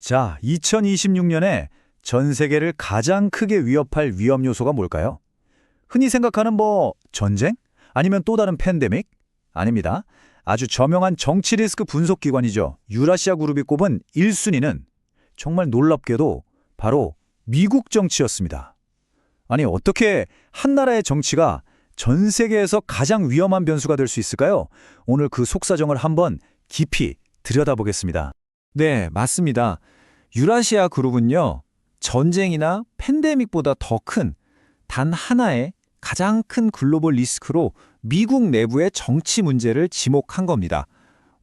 자, 2026년에 전 세계를 가장 크게 위협할 위험 요소가 뭘까요? 흔히 생각하는 전쟁? 아니면 또 다른 팬데믹? 아닙니다. 아주 저명한 정치 리스크 분석 기관이죠. 유라시아 그룹이 꼽은 1순위는 정말 놀랍게도 바로 미국 정치였습니다. 아니, 어떻게 한 나라의 정치가 전 세계에서 가장 위험한 변수가 될 수 있을까요? 오늘 그 속사정을 한번 깊이 들여다보겠습니다. 네, 맞습니다. 유라시아 그룹은요, 전쟁이나 팬데믹보다 더 큰 단 하나의 가장 큰 글로벌 리스크로 미국 내부의 정치 문제를 지목한 겁니다.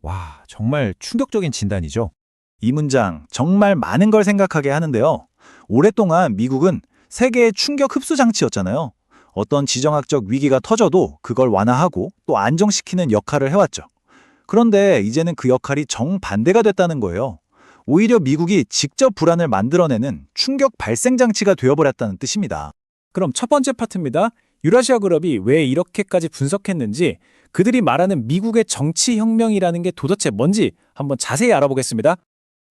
와, 정말 충격적인 진단이죠. 이 문장 정말 많은 걸 생각하게 하는데요. 오랫동안 미국은 세계의 충격 흡수 장치였잖아요. 어떤 지정학적 위기가 터져도 그걸 완화하고 또 안정시키는 역할을 해왔죠. 그런데 이제는 그 역할이 정반대가 됐다는 거예요. 오히려 미국이 직접 불안을 만들어내는 충격 발생 장치가 되어버렸다는 뜻입니다. 그럼 첫 번째 파트입니다. 유라시아 그룹이 왜 이렇게까지 분석했는지, 그들이 말하는 미국의 정치혁명이라는 게 도대체 뭔지 한번 자세히 알아보겠습니다.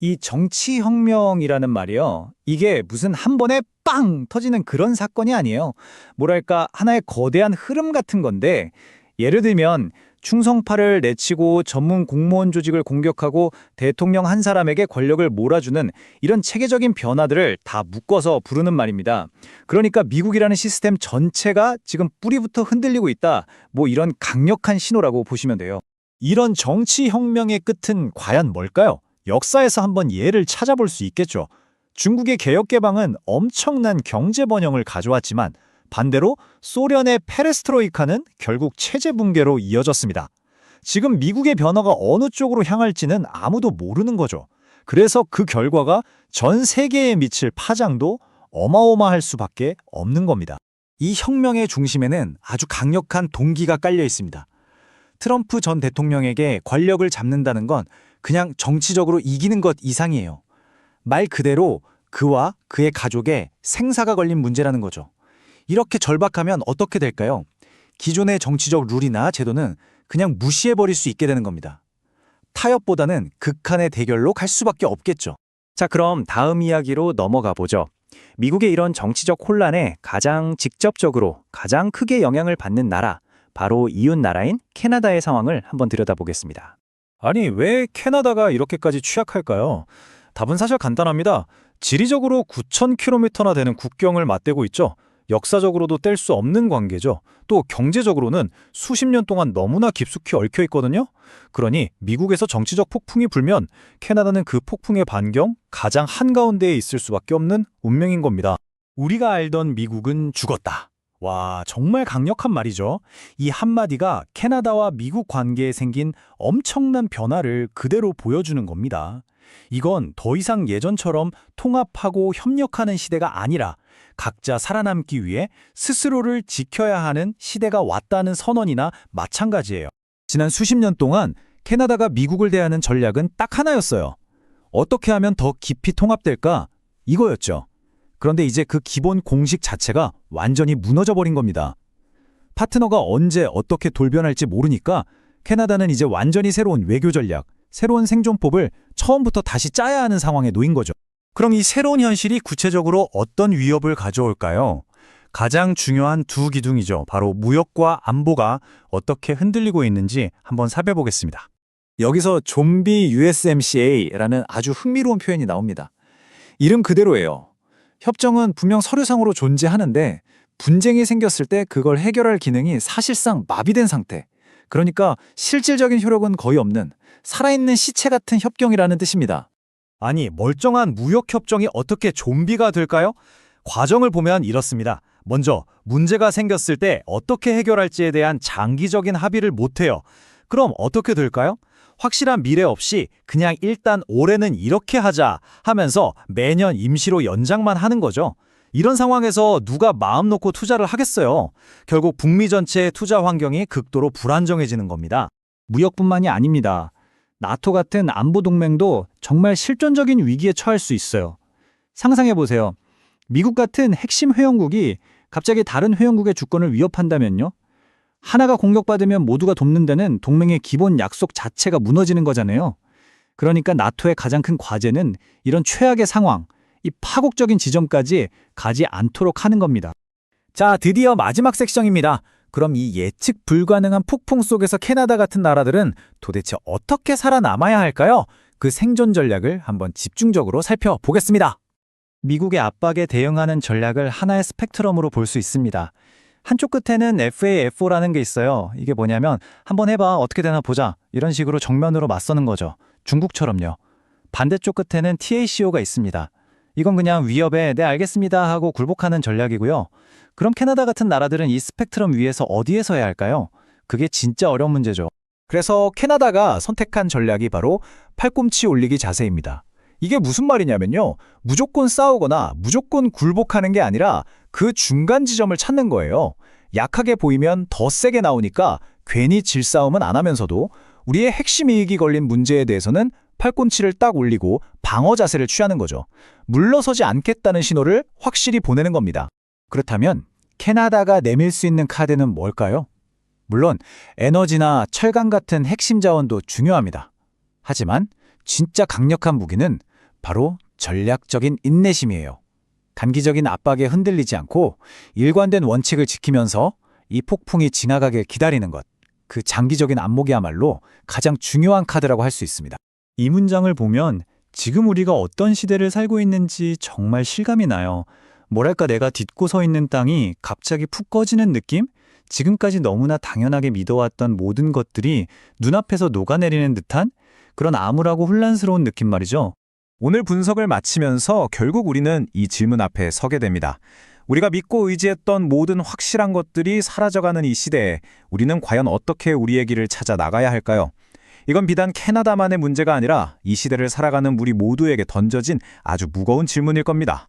이 정치혁명이라는 말이요. 이게 무슨 한 번에 빵 터지는 그런 사건이 아니에요. 뭐랄까 하나의 거대한 흐름 같은 건데, 예를 들면 충성파를 내치고 전문 공무원 조직을 공격하고 대통령 한 사람에게 권력을 몰아주는 이런 체계적인 변화들을 다 묶어서 부르는 말입니다. 그러니까 미국이라는 시스템 전체가 지금 뿌리부터 흔들리고 있다. 이런 강력한 신호라고 보시면 돼요. 이런 정치혁명의 끝은 과연 뭘까요? 역사에서 한번 예를 찾아볼 수 있겠죠. 중국의 개혁개방은 엄청난 경제 번영을 가져왔지만 반대로 소련의 페레스트로이카는 결국 체제 붕괴로 이어졌습니다. 지금 미국의 변화가 어느 쪽으로 향할지는 아무도 모르는 거죠. 그래서 그 결과가 전 세계에 미칠 파장도 어마어마할 수밖에 없는 겁니다. 이 혁명의 중심에는 아주 강력한 동기가 깔려 있습니다. 트럼프 전 대통령에게 권력을 잡는다는 건 그냥 정치적으로 이기는 것 이상이에요. 말 그대로 그와 그의 가족의 생사가 걸린 문제라는 거죠. 이렇게 절박하면 어떻게 될까요? 기존의 정치적 룰이나 제도는 그냥 무시해버릴 수 있게 되는 겁니다. 타협보다는 극한의 대결로 갈 수밖에 없겠죠. 자, 그럼 다음 이야기로 넘어가 보죠. 미국의 이런 정치적 혼란에 가장 직접적으로 가장 크게 영향을 받는 나라, 바로 이웃 나라인 캐나다의 상황을 한번 들여다보겠습니다. 아니, 왜 캐나다가 이렇게까지 취약할까요? 답은 사실 간단합니다. 지리적으로 9,000km나 되는 국경을 맞대고 있죠. 역사적으로도 뗄 수 없는 관계죠. 또 경제적으로는 수십 년 동안 너무나 깊숙이 얽혀 있거든요. 그러니 미국에서 정치적 폭풍이 불면 캐나다는 그 폭풍의 반경 가장 한가운데에 있을 수밖에 없는 운명인 겁니다. 우리가 알던 미국은 죽었다. 와, 정말 강력한 말이죠. 이 한마디가 캐나다와 미국 관계에 생긴 엄청난 변화를 그대로 보여주는 겁니다. 이건 더 이상 예전처럼 통합하고 협력하는 시대가 아니라 각자 살아남기 위해 스스로를 지켜야 하는 시대가 왔다는 선언이나 마찬가지예요. 지난 수십 년 동안 캐나다가 미국을 대하는 전략은 딱 하나였어요. 어떻게 하면 더 깊이 통합될까? 이거였죠. 그런데 이제 그 기본 공식 자체가 완전히 무너져버린 겁니다. 파트너가 언제 어떻게 돌변할지 모르니까 캐나다는 이제 완전히 새로운 외교 전략, 새로운 생존법을 처음부터 다시 짜야 하는 상황에 놓인 거죠. 그럼 이 새로운 현실이 구체적으로 어떤 위협을 가져올까요? 가장 중요한 두 기둥이죠. 바로 무역과 안보가 어떻게 흔들리고 있는지 한번 살펴보겠습니다. 여기서 좀비 USMCA라는 아주 흥미로운 표현이 나옵니다. 이름 그대로예요. 협정은 분명 서류상으로 존재하는데 분쟁이 생겼을 때 그걸 해결할 기능이 사실상 마비된 상태. 그러니까 실질적인 효력은 거의 없는 살아있는 시체 같은 협정이라는 뜻입니다. 아니, 멀쩡한 무역협정이 어떻게 좀비가 될까요? 과정을 보면 이렇습니다. 먼저 문제가 생겼을 때 어떻게 해결할지에 대한 장기적인 합의를 못해요. 그럼 어떻게 될까요? 확실한 미래 없이 그냥 일단 올해는 이렇게 하자 하면서 매년 임시로 연장만 하는 거죠. 이런 상황에서 누가 마음 놓고 투자를 하겠어요. 결국 북미 전체의 투자 환경이 극도로 불안정해지는 겁니다. 무역뿐만이 아닙니다. 나토 같은 안보 동맹도 정말 실존적인 위기에 처할 수 있어요. 상상해보세요. 미국 같은 핵심 회원국이 갑자기 다른 회원국의 주권을 위협한다면요? 하나가 공격받으면 모두가 돕는 데는 동맹의 기본 약속 자체가 무너지는 거잖아요. 그러니까 나토의 가장 큰 과제는 이런 최악의 상황, 이 파국적인 지점까지 가지 않도록 하는 겁니다. 자, 드디어 마지막 섹션입니다. 그럼 이 예측 불가능한 폭풍 속에서 캐나다 같은 나라들은 도대체 어떻게 살아남아야 할까요? 그 생존 전략을 한번 집중적으로 살펴보겠습니다. 미국의 압박에 대응하는 전략을 하나의 스펙트럼으로 볼 수 있습니다. 한쪽 끝에는 FAFO라는 게 있어요. 이게 뭐냐면 한번 해봐, 어떻게 되나 보자, 이런 식으로 정면으로 맞서는 거죠. 중국처럼요. 반대쪽 끝에는 TACO가 있습니다. 이건 그냥 위협에 네 알겠습니다 하고 굴복하는 전략이고요. 그럼 캐나다 같은 나라들은 이 스펙트럼 위에서 어디에 서야 할까요? 그게 진짜 어려운 문제죠. 그래서 캐나다가 선택한 전략이 바로 팔꿈치 올리기 자세입니다. 이게 무슨 말이냐면요. 무조건 싸우거나 무조건 굴복하는 게 아니라 그 중간 지점을 찾는 거예요. 약하게 보이면 더 세게 나오니까 괜히 질싸움은 안 하면서도 우리의 핵심 이익이 걸린 문제에 대해서는 팔꿈치를 딱 올리고 방어 자세를 취하는 거죠. 물러서지 않겠다는 신호를 확실히 보내는 겁니다. 그렇다면 캐나다가 내밀 수 있는 카드는 뭘까요? 물론 에너지나 철강 같은 핵심 자원도 중요합니다. 하지만 진짜 강력한 무기는 바로 전략적인 인내심이에요. 단기적인 압박에 흔들리지 않고 일관된 원칙을 지키면서 이 폭풍이 지나가길 기다리는 것. 그 장기적인 안목이야말로 가장 중요한 카드라고 할 수 있습니다. 이 문장을 보면 지금 우리가 어떤 시대를 살고 있는지 정말 실감이 나요. 뭐랄까, 내가 딛고 서 있는 땅이 갑자기 푹 꺼지는 느낌? 지금까지 너무나 당연하게 믿어왔던 모든 것들이 눈앞에서 녹아내리는 듯한 그런 암울하고 혼란스러운 느낌 말이죠. 오늘 분석을 마치면서 결국 우리는 이 질문 앞에 서게 됩니다. 우리가 믿고 의지했던 모든 확실한 것들이 사라져가는 이 시대에 우리는 과연 어떻게 우리의 길을 찾아 나가야 할까요? 이건 비단 캐나다만의 문제가 아니라 이 시대를 살아가는 우리 모두에게 던져진 아주 무거운 질문일 겁니다.